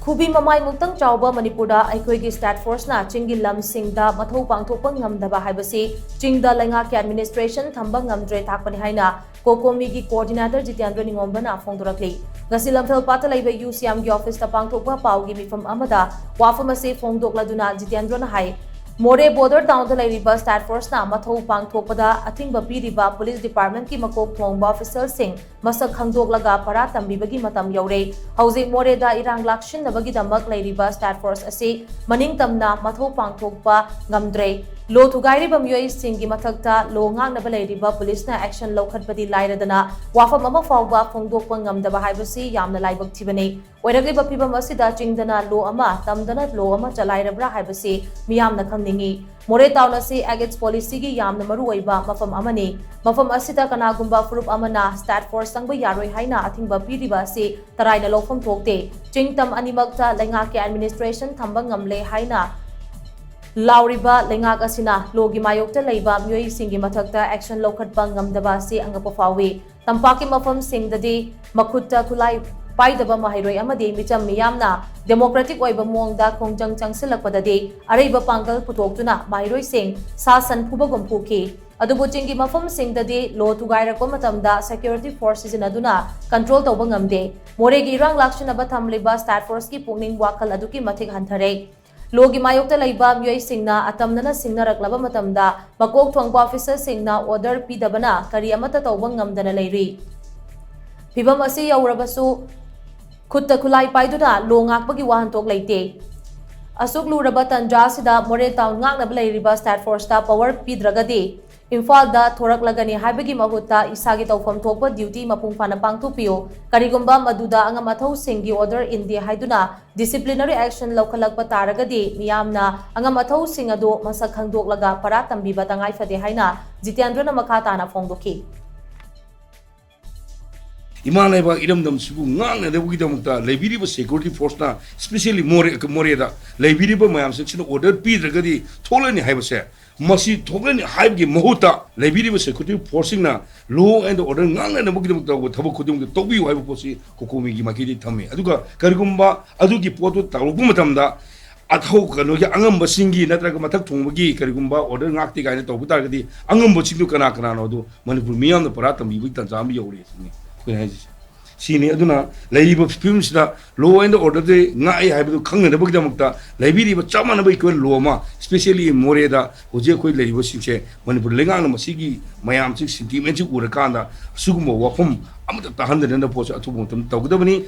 Kubi mamai muktang chawba Manipurda aikoigi state force na chingi lamsingda mathau pangthokpa ngamdaba haibasi chingda lengaki administration thamba ngamdre thakpani haina kokomi gi coordinator Jitendra Ningombana phongdorakli ngasi lamthal pata laiba UCM gi office ta pangthokpa paugi mifam amada wafam ase phongdokladuna Jitendra na hai MOREH border town da LEIRIBA state force na mathau pangthokpada athingba piriba police department ki makok thongba officer sing masak KHANGDOKLAGA para Tambibagi matam yaure hauji MOREH da irang lakshin nabagi damak LEIRIBA state force ase maning tamna mathau pangthokpa ngamdre lo thugairiba myoi singi mathakta lo ngangnaba LEIRIBA police na action LOUKHATLAKBADI lairadana wafam ama fawba phongdokpa ngamdaba haibasi yamna laibak thibane oiragliba phibam asida chingdana lo ama tamdana lo ama chalairabra haibasi miyamna khangningi MOREH town ase against policy gi yamna maru oiba mafam amani mafam asida kanagumba furup amana state force sangba yaroi haina athingba piriba ase taraina lofam thokte chingtam animakta lengaki administration thamba ngamle haina LAURIBA lengak asina logi mayokta leiba myoi singi mathakta action LOUKHATPA ngamdaba se angapa fawi tampaki mafam singdadi MAHUTTA khulai paidaba mahairoi amadi micham miyamna democratic oiba mongda khongjang changsilakpadadi araiba pangal putoktuna mahairoi sing sasan phubagum phuki adubu chingi mafam singdadi lo thugairakpa matamda security forces inaduna control tawba ngamde MOREH gi irang lakshinaba thamliba state force ki pungning wakal aduki mathik hanthare logi mayokta laiba myoi singna atamnana singnaraklaba matamda makok thongba officer singna order pidabana kari amata tawba ngamdana leiri phibam asi yaurabasu khutta khulai paiduna lo ngakpagi wahantok leite ASUK LURABA TANJA sida MOREH town ngaknaba LEIRIBA state force ta power PIBIDRAGADI IMPHAL da THORAKLAGANI HAIBAGI MAHUTTA ISHAGI TOUPHAM THOKPA duty MAPUNG PHANNA PANGTHOKPIYU KARIGUMBA MADUDA ANGAM ATHOU SINGGI order Indey Haiduna Disciplinary action LOUKHATLAKPA TARAGADI MEEYAMNA ANGAM ATHOU SING adu MASHAK KHANGDOKLAGA para Tambiba Tangai PHADE HAINA Jitendra na makha tana phongdoki Imanaiba idam sibu ngang na debu kita LEIRIBA security force na especially MOREH da LEIRIBA mayam section order PIBIDRAGADI tholani haibase masi tholani haibgi MAHUTTA LEIRIBA security force na law and order ngang na debu kita thabak khudum ki tobi haibu posi kokomi gi makidi thamme aduga karigumba adugi potu tawbu matamda athau kano gi angam basingi natraga mathak thongbagi karigumba order ngakti gaina tawbu targadi angam bachingdu kana kana no du manipur miyam na para tambi tanjam yori sini sini aduna LEIRIBA films da law and order de ngai haibu khangna de bagda mukta LEIRIBA chamana bai ko law ma especially MOREH da hoje koi LEIRIBA singse manipur lengang na masigi mayam chi sentiment chi urakanda sugmo wafum amata tahandana na posa athu tawgdabani